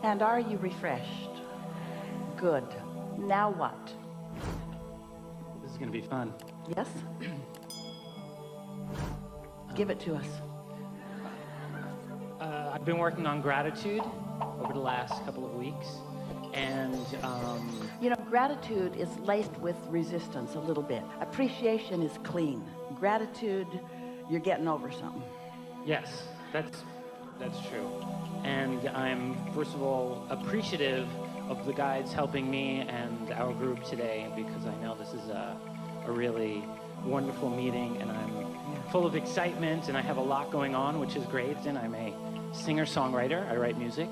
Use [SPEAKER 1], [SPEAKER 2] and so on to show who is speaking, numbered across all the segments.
[SPEAKER 1] And are you refreshed? Good. Now what?
[SPEAKER 2] This is going to be fun.
[SPEAKER 1] Yes? Give it to us.
[SPEAKER 2] I've been working on gratitude over the last couple of weeks, and
[SPEAKER 1] You know, gratitude is laced with resistance a little bit. Appreciation is clean. Gratitude, you're getting over something.
[SPEAKER 2] yes, that's true. And I'm, first of all, appreciative of the guides helping me and our group today, because I know this is a really wonderful meeting, and I'm full of excitement, and I have a lot going on, which is great. And I'm a singer-songwriter. I write music,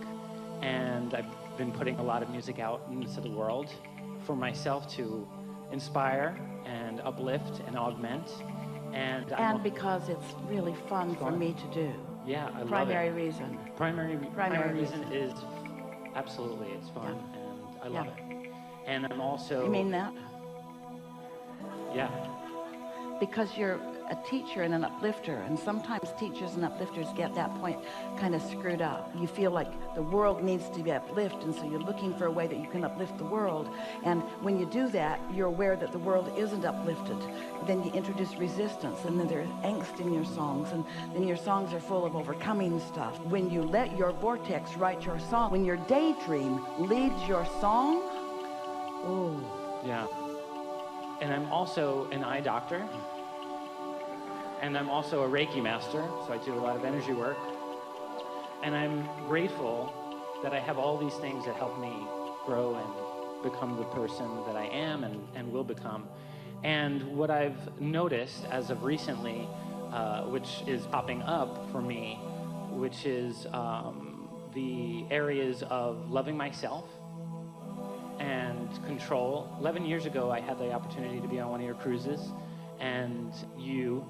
[SPEAKER 2] and I've been putting a lot of music out into the world for myself to inspire and uplift and augment. And
[SPEAKER 1] because it's really fun for me to do.
[SPEAKER 2] Yeah, I love it.
[SPEAKER 1] Primary reason.
[SPEAKER 2] Primary reason is absolutely, it's fun, and I love it. And I'm also...
[SPEAKER 1] You mean that?
[SPEAKER 2] Yeah.
[SPEAKER 1] Because you're a teacher and an uplifter, and sometimes teachers and uplifters get that point kind of screwed up. You feel like the world needs to be uplifted, and so you're looking for a way that you can uplift the world. And when you do that, you're aware that the world isn't uplifted. Then you introduce resistance, and then there's angst in your songs, and then your songs are full of overcoming stuff. When you let your vortex write your song, when your daydream leads your song, oh.
[SPEAKER 2] Yeah. And I'm also an eye doctor. And I'm also a Reiki master, so I do a lot of energy work. And I'm grateful that I have all these things that help me grow and become the person that I am and will become. And what I've noticed as of recently, which is popping up for me, which is the areas of loving myself and control. 11 years ago, I had the opportunity to be on one of your cruises, and you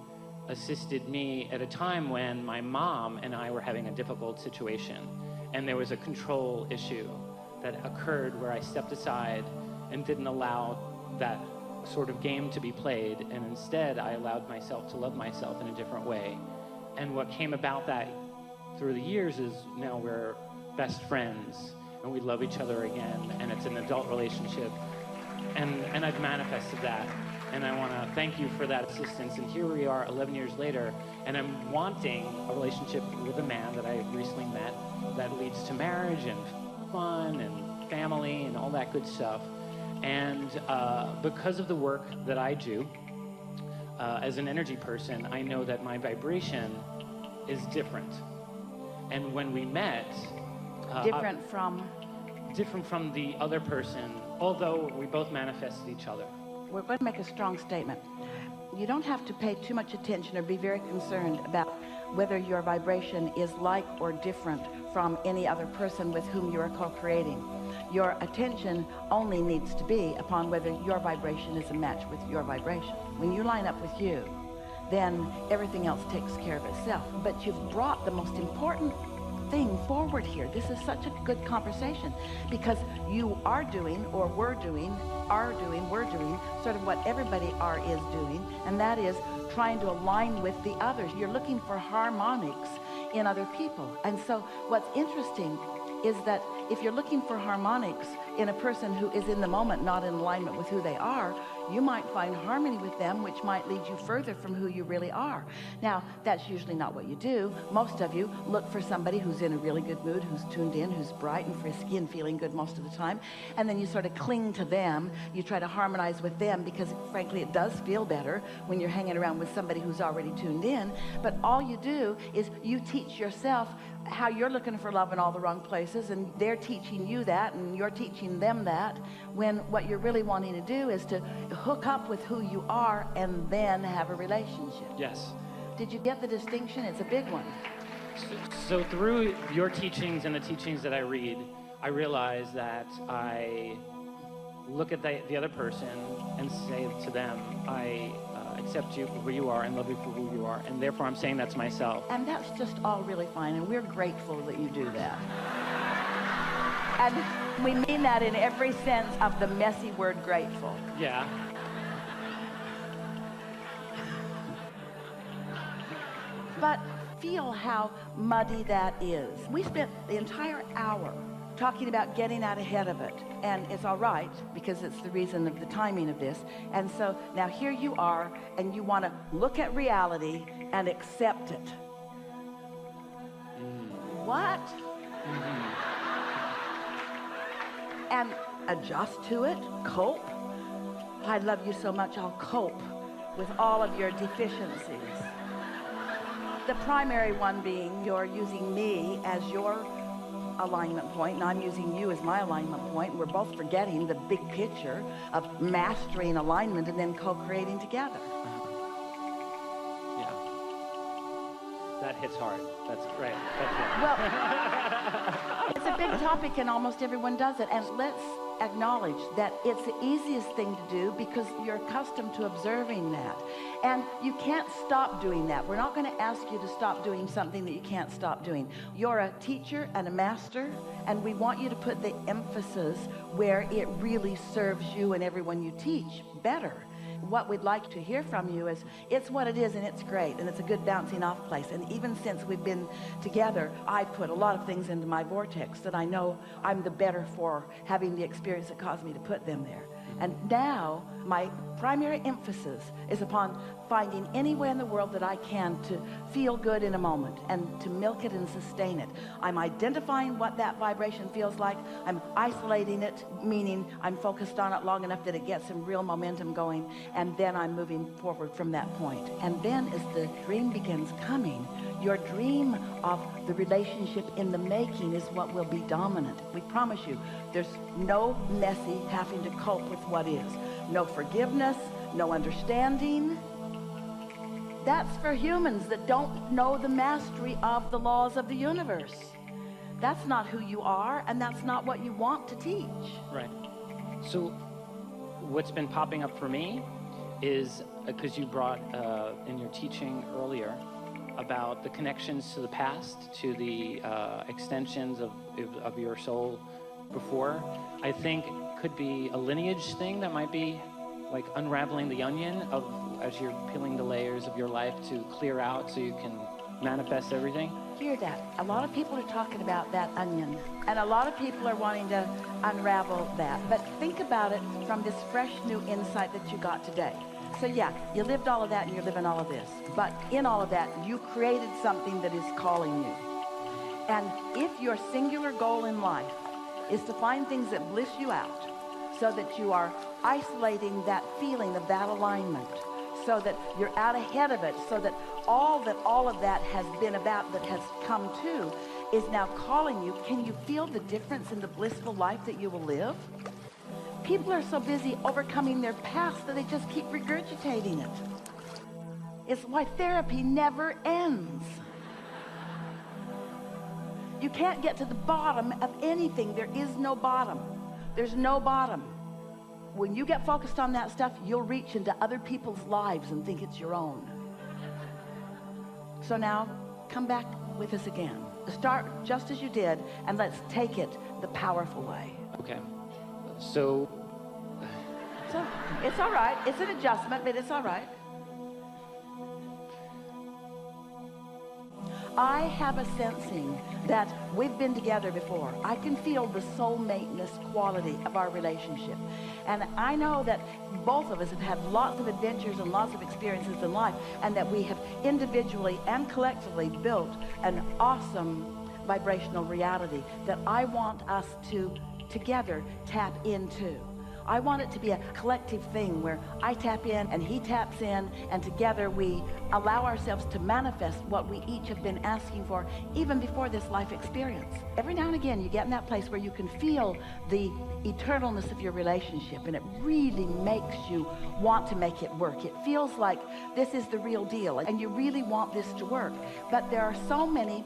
[SPEAKER 2] assisted me at a time when my mom and I were having a difficult situation, and there was a control issue that occurred where I stepped aside and didn't allow that sort of game to be played, and instead I allowed myself to love myself in a different way. And what came about that through the years is now we're best friends, and we love each other again, and it's an adult relationship, and I've manifested that. And I want to thank you for that assistance. And here we are 11 years later, and I'm wanting a relationship with a man that I recently met that leads to marriage and fun and family and all that good stuff. And because of the work that I do as an energy person, I know that my vibration is different. And when we met...
[SPEAKER 1] Different from?
[SPEAKER 2] Different from the other person, although we both manifested each other.
[SPEAKER 1] We're going to make a strong statement. You don't have to pay too much attention or be very concerned about whether your vibration is like or different from any other person with whom you are co-creating. Your attention only needs to be upon whether your vibration is a match with your vibration. When you line up with you, then everything else takes care of itself. But you've brought the most important thing forward here. This is such a good conversation, because you are doing, or we're doing, sort of what everybody is doing, and that is trying to align with the others. You're looking for harmonics in other people. And so what's interesting is that if you're looking for harmonics in a person who is in the moment, not in alignment with who they are, you might find harmony with them, which might lead you further from who you really are. Now, that's usually not what you do. Most of you look for somebody who's in a really good mood, who's tuned in, who's bright and frisky and feeling good most of the time, and then you sort of cling to them. You try to harmonize with them because, frankly, it does feel better when you're hanging around with somebody who's already tuned in. But all you do is you teach yourself how you're looking for love in all the wrong places, and they're teaching you that, and you're teaching them that, when what you're really wanting to do is to hook up with who you are and then have a relationship.
[SPEAKER 2] Yes.
[SPEAKER 1] Did you get the distinction? It's a big one.
[SPEAKER 2] So through your teachings and the teachings that I read, I realize that I look at the other person and say to them, I accept you for who you are and love you for who you are, and therefore I'm saying that to myself.
[SPEAKER 1] And that's just all really fine, and we're grateful that you do that. And we mean that in every sense of the messy word grateful.
[SPEAKER 2] Yeah.
[SPEAKER 1] But feel how muddy that is. We spent the entire hour talking about getting out ahead of it. And it's all right, because it's the reason of the timing of this. And so now here you are, and you want to look at reality and accept it. What? And adjust to it, cope. I love you so much, I'll cope with all of your deficiencies. The primary one being you're using me as your alignment point, and I'm using you as my alignment point, and we're both forgetting the big picture of mastering alignment and then co-creating together.
[SPEAKER 2] Yeah. That hits hard. That's right. That's
[SPEAKER 1] Well, it's a big topic and almost everyone does it. And let's acknowledge that it's the easiest thing to do because you're accustomed to observing that. And you can't stop doing that. We're not going to ask you to stop doing something that you can't stop doing. You're a teacher and a master, and we want you to put the emphasis where it really serves you and everyone you teach better. What we'd like to hear from you is, it's what it is and it's great and it's a good bouncing off place. And even since we've been together, I put a lot of things into my vortex that I know I'm the better for having the experience that caused me to put them there. And now my primary emphasis is upon finding any way in the world that I can to feel good in a moment and to milk it and sustain it. I'm identifying what that vibration feels like. I'm isolating it, meaning I'm focused on it long enough that it gets some real momentum going, and then I'm moving forward from that point. And then as the dream begins coming, your dream of the relationship in the making is what will be dominant. We promise you, there's no messy having to cope with what is. No forgiveness, no understanding. That's for humans that don't know the mastery of the laws of the universe. That's not who you are, and that's not what you want to teach.
[SPEAKER 2] Right. So what's been popping up for me is, because you brought in your teaching earlier about the connections to the past, to the extensions of your soul before, I think could be a lineage thing that might be like unraveling the onion of as you're peeling the layers of your life to clear out so you can manifest everything.
[SPEAKER 1] Hear that. A lot of people are talking about that onion, and a lot of people are wanting to unravel that. But think about it from this fresh new insight that you got today. So yeah, you lived all of that and you're living all of this. But in all of that, you created something that is calling you. And if your singular goal in life is to find things that bliss you out, so that you are isolating that feeling of that alignment, so that you're out ahead of it, so that all of that has been about, that has come to, is now calling you. Can you feel the difference in the blissful life that you will live? People are so busy overcoming their past that they just keep regurgitating it. It's why therapy never ends. You can't get to the bottom of anything. There is no bottom. There's no bottom. When you get focused on that stuff, you'll reach into other people's lives and think it's your own. So now, come back with us again. Start just as you did, and let's take it the powerful way.
[SPEAKER 2] Okay. So
[SPEAKER 1] it's all right. It's an adjustment, but it's all right. I have a sensing that we've been together before. I can feel the soulmate-ness quality of our relationship. And I know that both of us have had lots of adventures and lots of experiences in life, and that we have individually and collectively built an awesome vibrational reality that I want us to together tap into. I want it to be a collective thing where I tap in and he taps in, and together we allow ourselves to manifest what we each have been asking for even before this life experience. Every now and again you get in that place where you can feel the eternalness of your relationship, and it really makes you want to make it work. It feels like this is the real deal and you really want this to work. But there are so many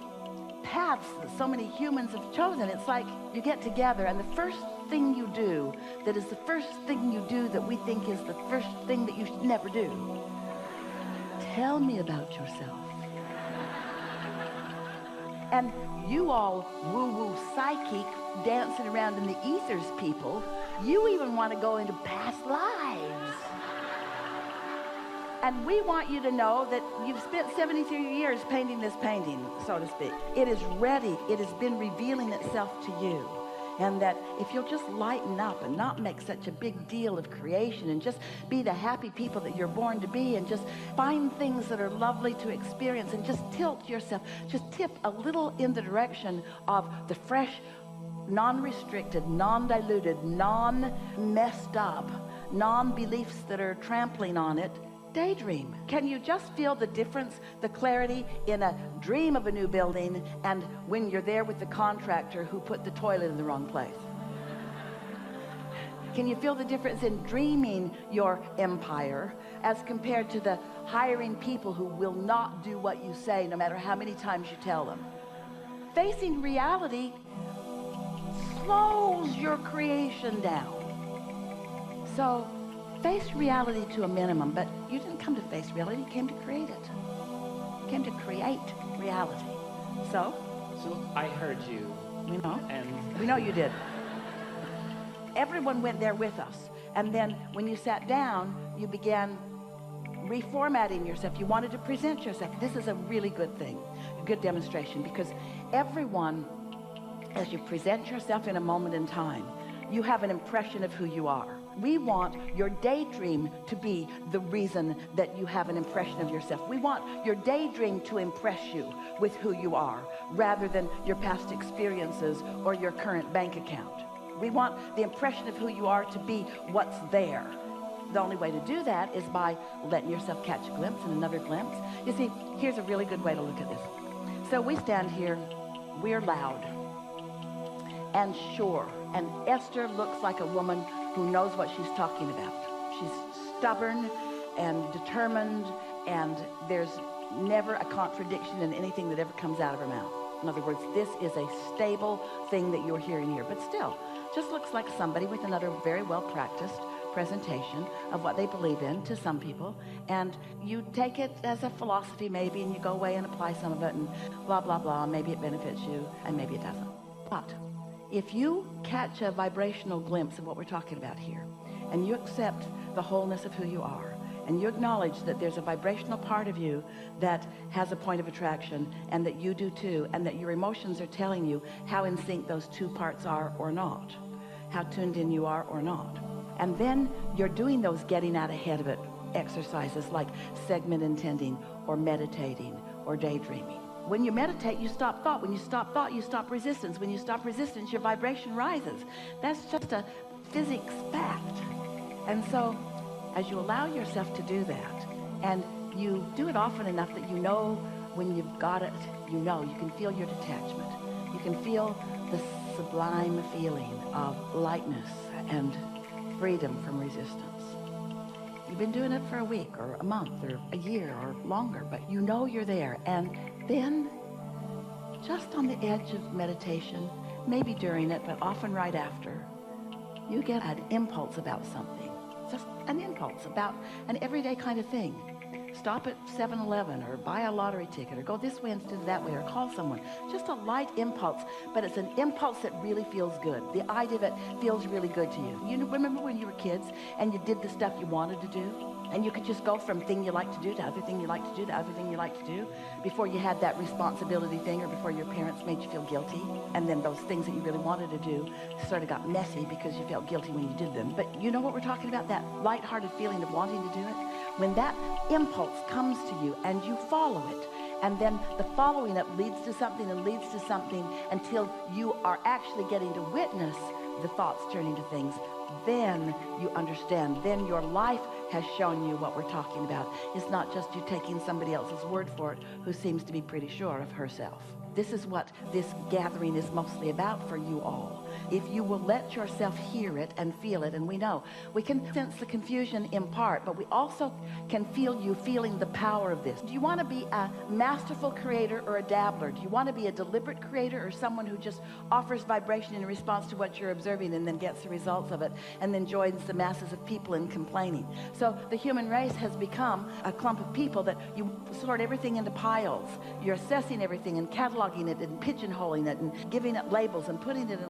[SPEAKER 1] paths that so many humans have chosen. It's like you get together, and the first thing you do that is the first thing you do that we think is the first thing that you should never do. Tell me about yourself. And you all woo-woo psychic dancing around in the ethers people, you even want to go into past lives. And we want you to know that you've spent 73 years painting this painting, so to speak. It is ready. It has been revealing itself to you. And that if you'll just lighten up and not make such a big deal of creation and just be the happy people that you're born to be and just find things that are lovely to experience and just tilt yourself, just tip a little in the direction of the fresh, non-restricted, non-diluted, non-messed up, non-beliefs that are trampling on it, daydream. Can you just feel the difference, the clarity in a dream of a new building and when you're there with the contractor who put the toilet in the wrong place? Can you feel the difference in dreaming your empire as compared to the hiring people who will not do what you say no matter how many times you tell them? Facing reality slows your creation down. So face reality to a minimum, but you didn't come to face reality, you came to create it. You came to create reality. So
[SPEAKER 2] I heard you.
[SPEAKER 1] We know.
[SPEAKER 2] And
[SPEAKER 1] we know you did. Everyone went there with us. And then when you sat down, you began reformatting yourself. You wanted to present yourself. This is a really good thing, a good demonstration, because everyone, as you present yourself in a moment in time, you have an impression of who you are. We want your daydream to be the reason that you have an impression of yourself. We want your daydream to impress you with who you are rather than your past experiences or your current bank account. We want the impression of who you are to be what's there. The only way to do that is by letting yourself catch a glimpse and another glimpse. You see, here's a really good way to look at this. So we stand here, we're loud and sure, and Esther looks like a woman who knows what she's talking about. She's stubborn and determined, and there's never a contradiction in anything that ever comes out of her mouth. In other words, this is a stable thing that you're hearing here, but still, just looks like somebody with another very well-practiced presentation of what they believe in to some people, and you take it as a philosophy maybe, and you go away and apply some of it, and blah, blah, blah, maybe it benefits you, and maybe it doesn't. But if you catch a vibrational glimpse of what we're talking about here, and you accept the wholeness of who you are, and you acknowledge that there's a vibrational part of you that has a point of attraction, and that you do too, and that your emotions are telling you how in sync those two parts are or not, how tuned in you are or not. And then you're doing those getting out ahead of it exercises like segment intending or meditating or daydreaming. When you meditate, you stop thought. When you stop thought, you stop resistance. When you stop resistance, your vibration rises. That's just a physics fact. And so as you allow yourself to do that, and you do it often enough that you know when you've got it, you know, you can feel your detachment. You can feel the sublime feeling of lightness and freedom from resistance. You've been doing it for a week or a month or a year or longer, but you know you're there. And then just on the edge of meditation, maybe during it, but often right after, you get an impulse about something. Just an impulse about an everyday kind of thing. Stop at 7-Eleven or buy a lottery ticket or go this way instead of that way or call someone. Just a light impulse, but it's an impulse that really feels good. The idea of it feels really good to you. You remember when you were kids and you did the stuff you wanted to do? And you could just go from thing you like to do to other thing you like to do to other thing you like to do before you had that responsibility thing or before your parents made you feel guilty. And then those things that you really wanted to do sort of got messy because you felt guilty when you did them. But you know what we're talking about? That lighthearted feeling of wanting to do it? When that impulse comes to you and you follow it, and then the following up leads to something and leads to something until you are actually getting to witness the thoughts turning to things, then you understand. Then your life has shown you what we're talking about. It's not just you taking somebody else's word for it who seems to be pretty sure of herself. This is what this gathering is mostly about for you all. If you will let yourself hear it and feel it, and we know we can sense the confusion in part, but we also can feel you feeling the power of this. Do you want to be a masterful creator or a dabbler? Do you want to be a deliberate creator or someone who just offers vibration in response to what you're observing and then gets the results of it and then joins the masses of people in complaining? So the human race has become a clump of people that you sort everything into piles. You're assessing everything and cataloging it and pigeonholing it and giving it labels and putting it in